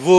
2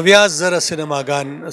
80,000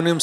1.5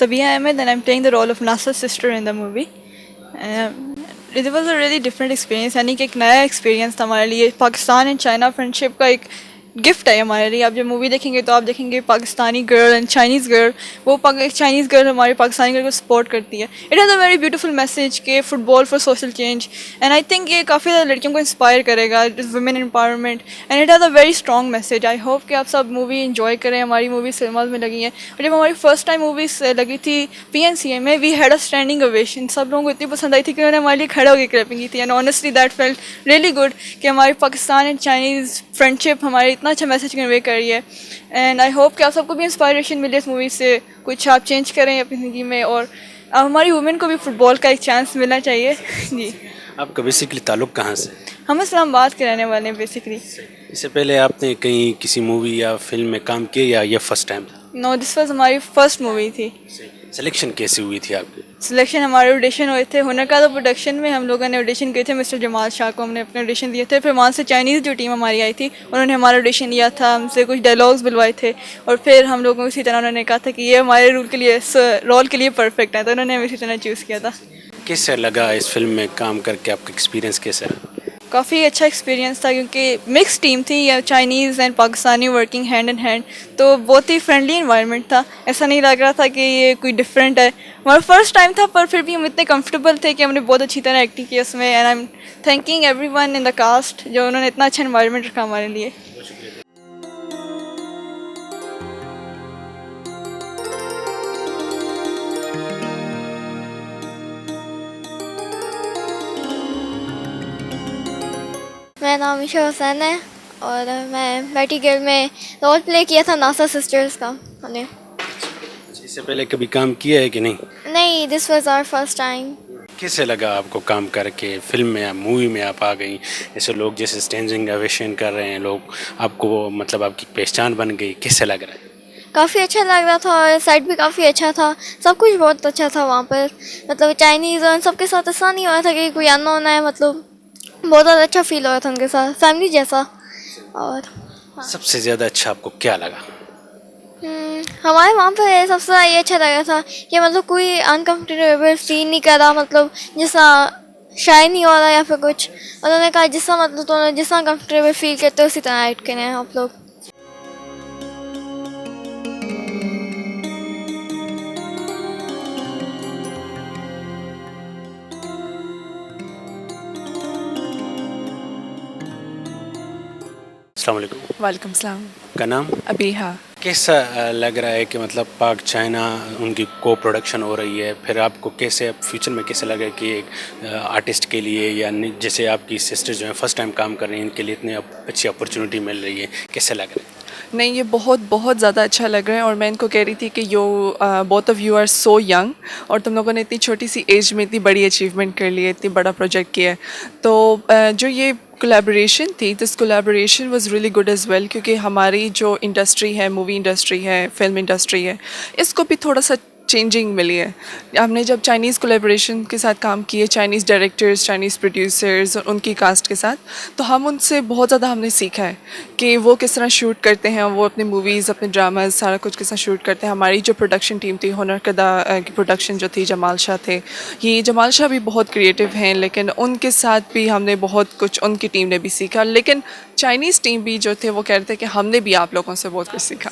Sabiha Ahmed and I'm playing the role of Nasser's sister in the movie. It was a really different experience यानी कि एक नया experience था हमारे लिए पाकिस्तान एंड चाइना फ्रेंडशिप का एक गिफ्ट है हमारे लिए आप जब मूवी देखेंगे तो आप देखेंगे Pakistani girl and Chinese girl वो चाइनीज़ गर्ल हमारी पाकिस्तानी गर्ल को सपोर्ट करती है it has a very beautiful message के football for social change and I think ये काफ़ी ज़्यादा लड़कियों को इंस्पायर करेगा women empowerment and it has a very strong message I hope कि आप सब मूवी इन्जॉय करें हमारी मूवी सिनेमाज में लगी है और जब हमारी फर्स्ट टाइम मूवी लगी थी PNCA में we had a standing ovation सब लोगों को इतनी पसंद आई थी कि उन्होंने हमारे लिए खड़े होकर क्लैपिंग की थी and honestly that felt really good कि हमारी पाकिस्तान एंड चाइनीज़ फ्रेंडशिप हमारे इतना अच्छा मैसेज कन्वे करी है एंड आई होप कि आप सबको भी इंस्पायरेशन मिले इस मूवी से कुछ आप चेंज करें अपनी ज़िंदगी में और हमारी वुमेन को भी फुटबॉल का एक चांस मिलना चाहिए जी आपका बेसिकली ताल्लुक़ कहाँ से हम इस्लामाबाद के रहने वाले हैं बेसिकली इससे पहले आपने कहीं किसी मूवी या फिल्म में काम किया या ये फर्स्ट टाइम था नो, दिस वाज हमारी फर्स्ट मूवी थी। सिलेक्शन कैसी हुई थी आपकी? सिलेक्शन हमारे ऑडिशन हुए थे हुनर का, तो प्रोडक्शन में हम लोगों ने ऑडिशन किए थे। मिस्टर जमाल शाह को हमने अपने ऑडिशन दिए थे। फिर वहाँ से चाइनीज़ जो टीम हमारी आई थी उन्होंने हमारा ऑडिशन लिया था, हमसे कुछ डायलॉग्स बुलवाए थे और फिर हम लोगों को इसी तरह उन्होंने कहा था कि ये हमारे रोल के लिए परफेक्ट है, तो उन्होंने हमें इसी तरह चूज़ किया था। कैसे लगा इस फिल्म में काम करके, आपका एक्सपीरियंस कैसा रहा? काफ़ी अच्छा एक्सपीरियंस था क्योंकि मिक्स टीम थी, या Chinese and Pakistani working hand in hand, तो बहुत ही फ्रेंडली इन्वायरमेंट था। ऐसा नहीं लग रहा था कि ये कोई डिफरेंट है। हमारा फर्स्ट टाइम था पर फिर भी हम इतने कंफर्टेबल थे कि हमने बहुत अच्छी तरह एक्टिंग की उसमें। And I am thanking everyone in the cast जो उन्होंने इतना अच्छा इन्वायरमेंट रखा हमारे लिए। मेरा नाम ईशा हुसैन है और मैं बैटी गर्ल में रोल प्ले किया था नासा सिस्टर्स का हमने। इससे पहले कभी काम किया है कि नहीं? नहीं, this was our first time. कैसे लगा आपको काम करके? फिल्म में या मूवी में आप आ गई, ऐसे लोग जैसे स्टैंडिंग ओवेशन कर रहे हैं लोग, आपको मतलब आपकी पहचान बन गई, कैसे लग रहा है? काफ़ी अच्छा लग रहा था और सेट भी काफ़ी अच्छा था, सब कुछ बहुत अच्छा था वहाँ पर। मतलब चाइनीज़ और सबके साथ ऐसा नहीं हो रहा था कि कोई अननोन है, मतलब बहुत ज़्यादा अच्छा फील हो रहा था उनके साथ, फैमिली जैसा। और सबसे ज़्यादा अच्छा आपको क्या लगा? हमारे वहाँ पे सबसे ज़्यादा ये अच्छा लगा था कि मतलब कोई अनकम्फर्टेबल फील नहीं कर रहा, मतलब जैसा शाय नहीं हो रहा या फिर कुछ। उन्होंने कहा जिसका मतलब तो जितना कंफर्टेबल फील करते हो उसी तरह ऐड करें आप लोग। अस्सलाम वालेकुम। वालेकुम सलाम। का नाम? अबीहा। कैसा लग रहा है कि मतलब पाक चाइना उनकी को प्रोडक्शन हो रही है, फिर आपको कैसे अब फ्यूचर में कैसे लगा कि एक आर्टिस्ट के लिए या जैसे आपकी सिस्टर जो है फर्स्ट टाइम काम कर रही हैं, इनके लिए इतनी अच्छी अपॉर्चुनिटी मिल रही है, कैसे लग रहा है? नहीं, ये बहुत बहुत ज़्यादा अच्छा लग रहा है और मैं इनको कह रही थी कि both of you are so young और तुम लोगों ने इतनी छोटी सी एज में इतनी बड़ी अचीवमेंट कर ली है, इतनी बड़ा प्रोजेक्ट किया है। तो जो ये कोलैबोरेशन थी, this collaboration was really good as well, क्योंकि हमारी जो इंडस्ट्री है, मूवी इंडस्ट्री है, फिल्म इंडस्ट्री है, इसको भी थोड़ा सा चेंजिंग मिली है। हमने जब चाइनीज़ कोलैबोरेशन के साथ काम किए, चाइनीज़ डायरेक्टर्स, चाइनीज़ प्रोड्यूसर्स और उनकी कास्ट के साथ, तो हम उनसे बहुत ज़्यादा हमने सीखा है कि वो किस तरह शूट करते हैं, वो अपने मूवीज़, अपने ड्रामाज, सारा कुछ किस तरह शूट करते हैं। हमारी जो प्रोडक्शन टीम थी, हुनर कदा की प्रोडक्शन जो थी, जमाल शाह थे, ये जमाल शाह भी बहुत क्रिएटिव हैं, लेकिन उनके साथ भी हमने बहुत कुछ, उनकी टीम ने भी सीखा। लेकिन चाइनीज़ टीम भी जो थे वो कह रहे थे कि हमने भी आप लोगों से बहुत कुछ सीखा।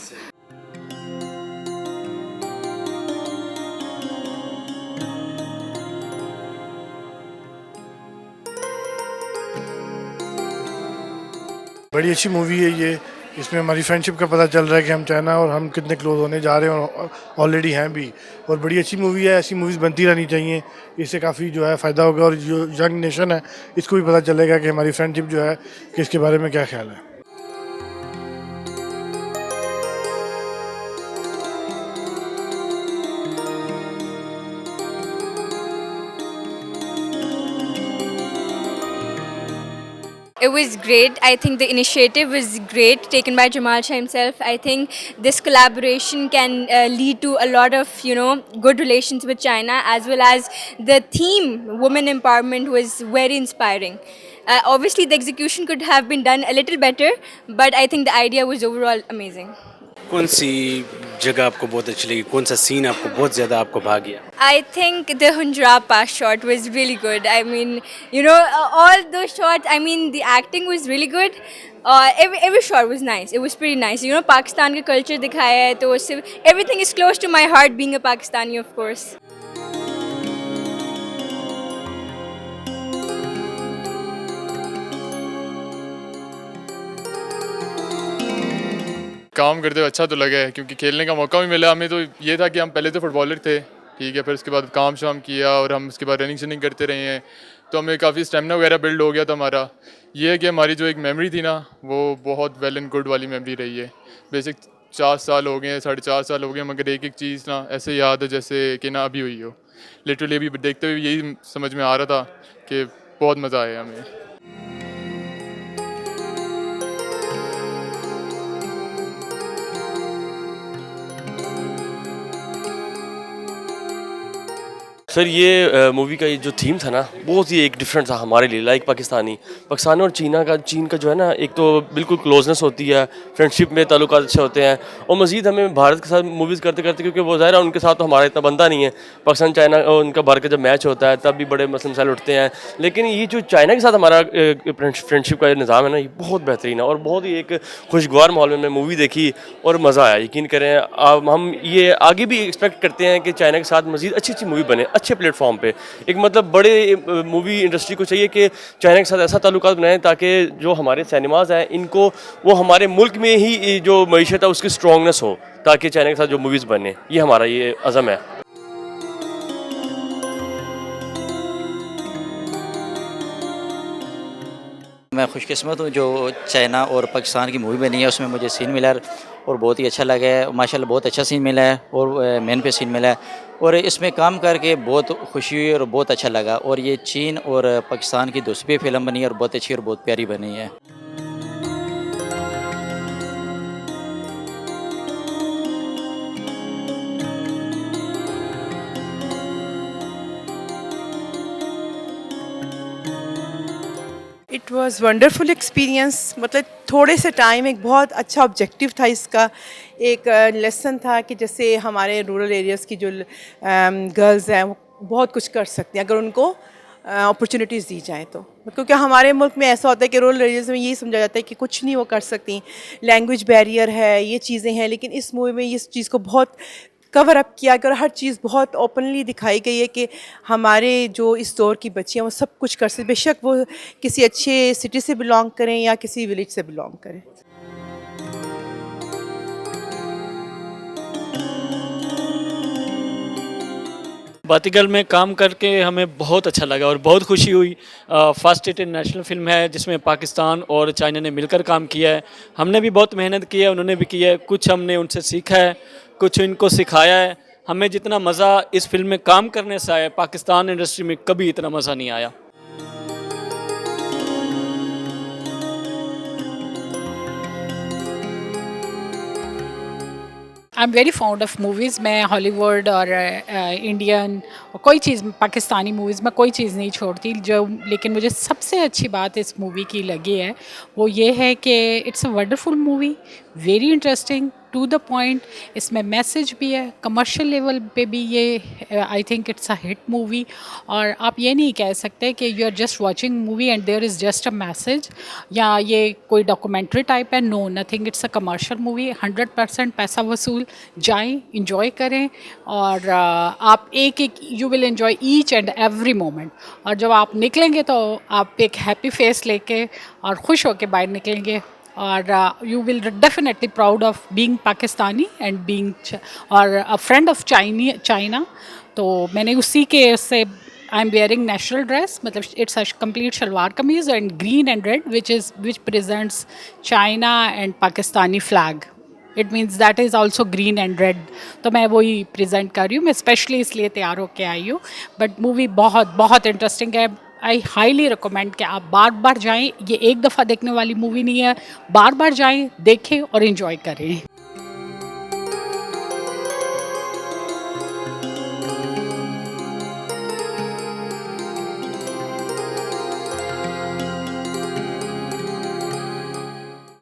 बड़ी अच्छी मूवी है ये। इसमें हमारी फ्रेंडशिप का पता चल रहा है कि हम चाइना और हम कितने क्लोज होने जा रहे हैं और ऑलरेडी हैं भी। और बड़ी अच्छी मूवी है, ऐसी मूवीज़ बनती रहनी चाहिए, इससे काफ़ी जो है फ़ायदा होगा और जो यंग नेशन है इसको भी पता चलेगा कि हमारी फ्रेंडशिप जो है कि इसके बारे में क्या ख्याल है। It was great. I think the initiative was great, taken by Jamal Shah himself. I think this collaboration can lead to a lot of, good relations with China, as well as the theme, women empowerment, was very inspiring. Obviously, the execution could have been done a little better, but I think the idea was overall amazing. कौन सी जगह आपको बहुत अच्छी लगी, कौन सा scene आपको बहुत ज़्यादा आपको भा गया? I think the Hunjrab pass shot was really good. I mean, all those shots, I mean, the acting was really good. Every shot was nice. It was pretty nice. Pakistan का culture दिखाया है, तो उससे everything is close to my heart, being a Pakistani, of course. काम करते हुए अच्छा तो लगा है, क्योंकि खेलने का मौका भी मिला हमें। तो ये था कि हम पहले तो फुटबॉलर थे, ठीक है, फिर उसके बाद काम शाम किया और हम उसके बाद रनिंग शनिंग करते रहे हैं, तो हमें काफ़ी स्टेमिना वगैरह बिल्ड हो गया था हमारा। ये है कि हमारी जो एक मेमोरी थी ना, वो बहुत वेल एंड गुड वाली मेमोरी रही है। बेसिक 4 साल हो गए हैं, 4.5 साल हो गए, मगर एक एक चीज़ ना ऐसे याद है जैसे कि ना अभी हुई हो। लिटरली अभी देखते हुए यही समझ में आ रहा था कि बहुत मज़ा आया हमें। सर ये मूवी का ये जो थीम था ना बहुत ही एक डिफरेंट था हमारे लिए, लाइक पाकिस्तान और चीन का जो है ना, एक तो बिल्कुल क्लोजनेस होती है, फ्रेंडशिप में ताल्लुकात अच्छे होते हैं, और मज़ीद हमें भारत के साथ मूवीज़ करते करते, क्योंकि वो ज़ाहिर है उनके साथ तो हमारा इतना बनता नहीं है, पाकिस्तान चाइना और उनका भारत का जब मैच होता है तब भी बड़े मसले मसाइल उठते हैं, लेकिन ये जो चाइना के साथ हमारा फ्रेंडशिप का निज़ाम है ना, ये बहुत बेहतरीन है और बहुत ही एक खुशगवार माहौल में मैं मूवी देखी और मज़ा आया। यकीन करें, अब हम ये आगे भी एक्सपेक्ट करते हैं कि चाइना के साथ मज़ीद अच्छी अच्छी मूवी बने अच्छे प्लेटफॉर्म पे। एक मतलब बड़े मूवी इंडस्ट्री को चाहिए कि चाइना के साथ ऐसा ताल्लुकात बनाएं ताकि जो हमारे सिनेमाज हैं इनको वो हमारे मुल्क में ही जो मईशत है उसकी स्ट्रॉन्गनेस हो, ताकि चाइना के साथ जो मूवीज़ बने, ये हमारा ये अज़म है। मैं खुशकिस्मत हूँ जो चाइना और पाकिस्तान की मूवी बनी है, उसमें मुझे सीन मिला और बहुत ही अच्छा लगा है। माशाल्लाह बहुत अच्छा सीन मिला है और मेन पे सीन मिला है और इसमें काम करके बहुत खुशी हुई और बहुत अच्छा लगा। और ये चीन और पाकिस्तान की दूसरी फिल्म बनी है और बहुत अच्छी और बहुत प्यारी बनी है। It was wonderful experience. मतलब थोड़े से टाइम एक बहुत अच्छा ऑब्जेक्टिव था इसका। एक लेसन था कि जैसे हमारे रूरल एरियाज़ की जो गर्ल्स हैं वो बहुत कुछ कर सकती हैं अगर उनको अपॉर्चुनिटीज़ दी जाएँ तो। क्योंकि हमारे मुल्क में ऐसा होता है कि रूरल एरियाज़ में यही समझा जाता है कि कुछ नहीं वो कर सकती, लैंग्वेज बैरियर है, ये चीज़ें हैं। लेकिन इस मूवी में इस चीज़ को बहुत कवर अप किया गया और हर चीज़ बहुत ओपनली दिखाई गई है कि हमारे जो इस दौर की बच्चियाँ वो सब कुछ कर सकती, बेशक वो किसी अच्छे सिटी से बिलोंग करें या किसी विलेज से बिलोंग करें। बातीगल में काम करके हमें बहुत अच्छा लगा और बहुत खुशी हुई। फर्स्ट इंटरनेशनल फिल्म है जिसमें पाकिस्तान और चाइना ने मिलकर काम किया है। हमने भी बहुत मेहनत की है, उन्होंने भी की है, कुछ हमने उनसे सीखा है, कुछ इनको सिखाया है। हमें जितना मज़ा इस फिल्म में काम करने से आया, पाकिस्तान इंडस्ट्री में कभी इतना मज़ा नहीं आया। I am very found of movies. मैं हॉलीवुड और इंडियन और कोई चीज़, पाकिस्तानी मूवीज़ में कोई चीज़ नहीं छोड़ती जो। लेकिन मुझे सबसे अच्छी बात इस मूवी की लगी है वो ये है कि it's a wonderful movie, very interesting, to the point. इसमें मैसेज भी है, कमर्शियल लेवल पे भी ये I think it's a hit movie. और आप ये नहीं कह सकते कि you are just watching movie and there is just a message या ये कोई डॉक्यूमेंट्री टाइप है। No, nothing, it's a commercial movie. 100% पैसा वसूल। जाएं, इंजॉय करें और आप एक you will enjoy each and every moment. और जब आप निकलेंगे तो आप एक हैप्पी फेस लेके और खुश होकर बाहर निकलेंगे और you will definitely proud of being Pakistani and being और अ फ्रेंड ऑफ चाइना। तो मैंने उसी के से I am wearing national dress, मतलब it's a complete salwar kameez and green and red which presents China and Pakistani flag. It means that is also green and red. तो मैं वही प्रेजेंट कर रही हूँ, मैं स्पेशली इसलिए तैयार होकर आई हूँ। बट मूवी बहुत बहुत इंटरेस्टिंग है। आई हाईली रिकमेंड कि आप बार बार जाएं। ये एक दफ़ा देखने वाली मूवी नहीं है, बार बार जाएं, देखें और इन्जॉय करें।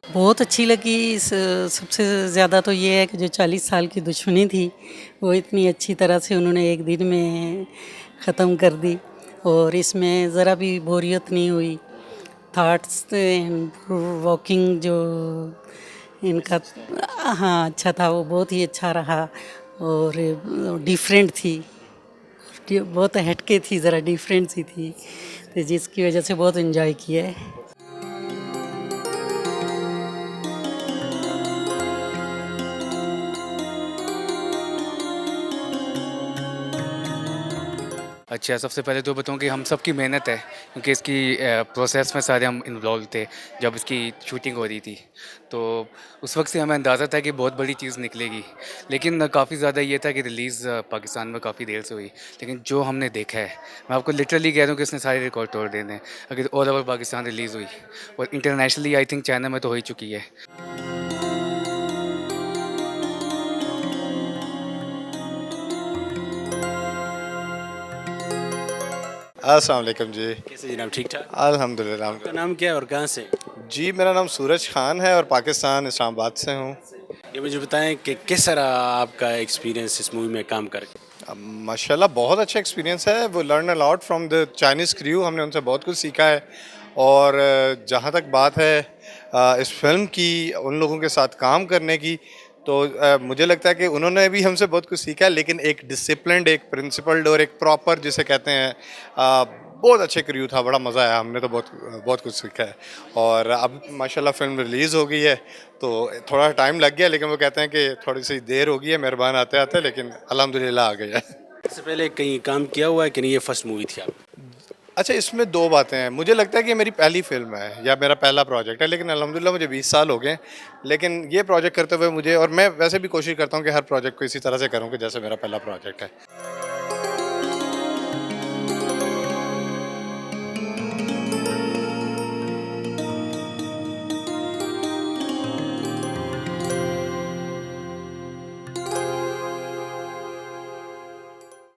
बहुत अच्छी लगी। सबसे ज़्यादा तो ये है कि जो 40 साल की दुश्मनी थी वो इतनी अच्छी तरह से उन्होंने एक दिन में ख़त्म कर दी और इसमें ज़रा भी बोरियत नहीं हुई। थाट्स वॉकिंग जो इनका हाँ अच्छा था, वो बहुत ही अच्छा रहा और डिफरेंट थी, बहुत हटके थी, ज़रा डिफरेंट सी थी, तो जिसकी वजह से बहुत एंजॉय किया है। अच्छा, सबसे पहले तो बताऊँ कि हम सब की मेहनत है, क्योंकि इसकी प्रोसेस में सारे हम इन्वॉल्व थे जब इसकी शूटिंग हो रही थी। तो उस वक्त से हमें अंदाज़ा था कि बहुत बड़ी चीज़ निकलेगी, लेकिन काफ़ी ज़्यादा ये था कि रिलीज़ पाकिस्तान में काफ़ी देर से हुई। लेकिन जो हमने देखा है, मैं आपको लिटरली कह रहा हूँ कि इसने सारे रिकॉर्ड तोड़ देने हैं। अगर ऑल ओवर पाकिस्तान रिलीज़ हुई और इंटरनेशनली आई थिंक चाइना में तो हो ही चुकी है। अस्सलाम वालेकुम जी। कैसे जनाब, ठीक ठाक? अल्हम्दुलिल्लाह। आपका नाम क्या है और कहाँ से? जी मेरा नाम सूरज खान है और पाकिस्तान इस्लामाबाद से हूँ। ये मुझे बताएं कि किस तरह आपका एक्सपीरियंस इस मूवी में काम करके? माशाल्लाह बहुत अच्छा एक्सपीरियंस है। वो learn a lot from the Chinese crew, हमने उनसे बहुत कुछ सीखा है। और जहाँ तक बात है इस फिल्म की, उन लोगों के साथ काम करने की, तो मुझे लगता है कि उन्होंने भी हमसे बहुत कुछ सीखा है, लेकिन एक डिसिप्लिन्ड, एक प्रिंसिपल्ड और एक प्रॉपर जिसे कहते हैं बहुत अच्छे क्रू था। बड़ा मज़ा आया, हमने तो बहुत बहुत कुछ सीखा है। और अब माशाल्लाह फ़िल्म रिलीज़ हो गई है, तो थोड़ा टाइम लग गया, लेकिन वो कहते हैं कि थोड़ी सी देर हो गई है मेहरबान आते आते, लेकिन अल्हम्दुलिल्लाह आ गई है। इससे पहले कहीं काम किया हुआ है कि नहीं, ये फर्स्ट मूवी थी आप? अच्छा, इसमें दो बातें हैं। मुझे लगता है कि ये मेरी पहली फ़िल्म है या मेरा पहला प्रोजेक्ट है, लेकिन अल्हम्दुलिल्लाह मुझे 20 साल हो गए। लेकिन ये प्रोजेक्ट करते हुए मुझे, और मैं वैसे भी कोशिश करता हूँ कि हर प्रोजेक्ट को इसी तरह से करूँ कि जैसे मेरा पहला प्रोजेक्ट है।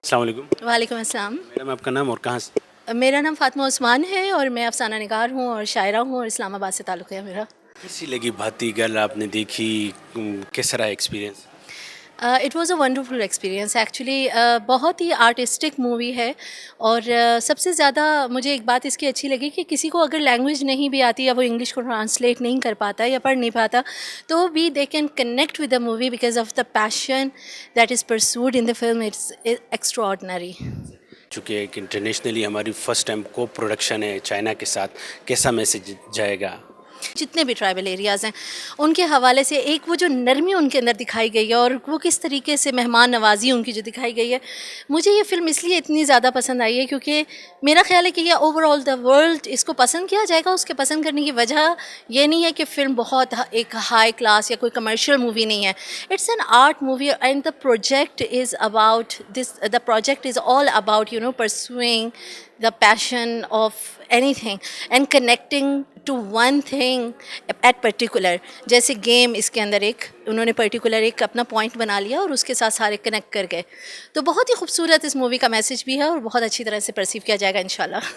अस्सलाम वालेकुम। वालेकुम अस्सलाम। मैडम आपका नाम और कहाँ से? मेरा नाम फ़ातिमा उस्मान है और मैं अफ़साना निगार हूँ और शायरा हूँ और इस्लामाबाद से ताल्लुक़ है मेरा। कैसी लगी भारतीय गर्ल आपने देखी, कैसा रहा experience? It was a wonderful experience actually. बहुत ही आर्टिस्टिक मूवी है और सबसे ज़्यादा मुझे एक बात इसकी अच्छी लगी कि किसी को अगर लैंग्वेज नहीं भी आती या वो इंग्लिश को ट्रांसलेट नहीं कर पाता या पढ़ नहीं पाता, तो भी they can connect with the movie because of the passion that is pursued in the film. It's extraordinary. चूँकि एक इंटरनेशनली हमारी फर्स्ट टाइम को प्रोडक्शन है चाइना के साथ, कैसा मैसेज जाएगा? जितने भी ट्राइबल एरियाज़ हैं उनके हवाले से एक वो जो नरमी उनके अंदर दिखाई गई है और वो किस तरीके से मेहमान नवाजी उनकी जो दिखाई गई है, मुझे ये फ़िल्म इसलिए इतनी ज़्यादा पसंद आई है क्योंकि मेरा ख्याल है कि ये ओवरऑल द वर्ल्ड इसको पसंद किया जाएगा। उसके पसंद करने की वजह ये नहीं है कि फ़िल्म बहुत एक हाई क्लास या कोई कमर्शियल मूवी नहीं है। It's an art movie and the project is about this, the project is all about pursuing the passion of anything and connecting to one thing at particular। जैसे game, इसके अंदर एक उन्होंने particular एक अपना point बना लिया और उसके साथ सारे कनेक्ट कर गए। तो बहुत ही खूबसूरत इस मूवी का मैसेज भी है और बहुत अच्छी तरह से परसीव किया जाएगा इंशाल्लाह।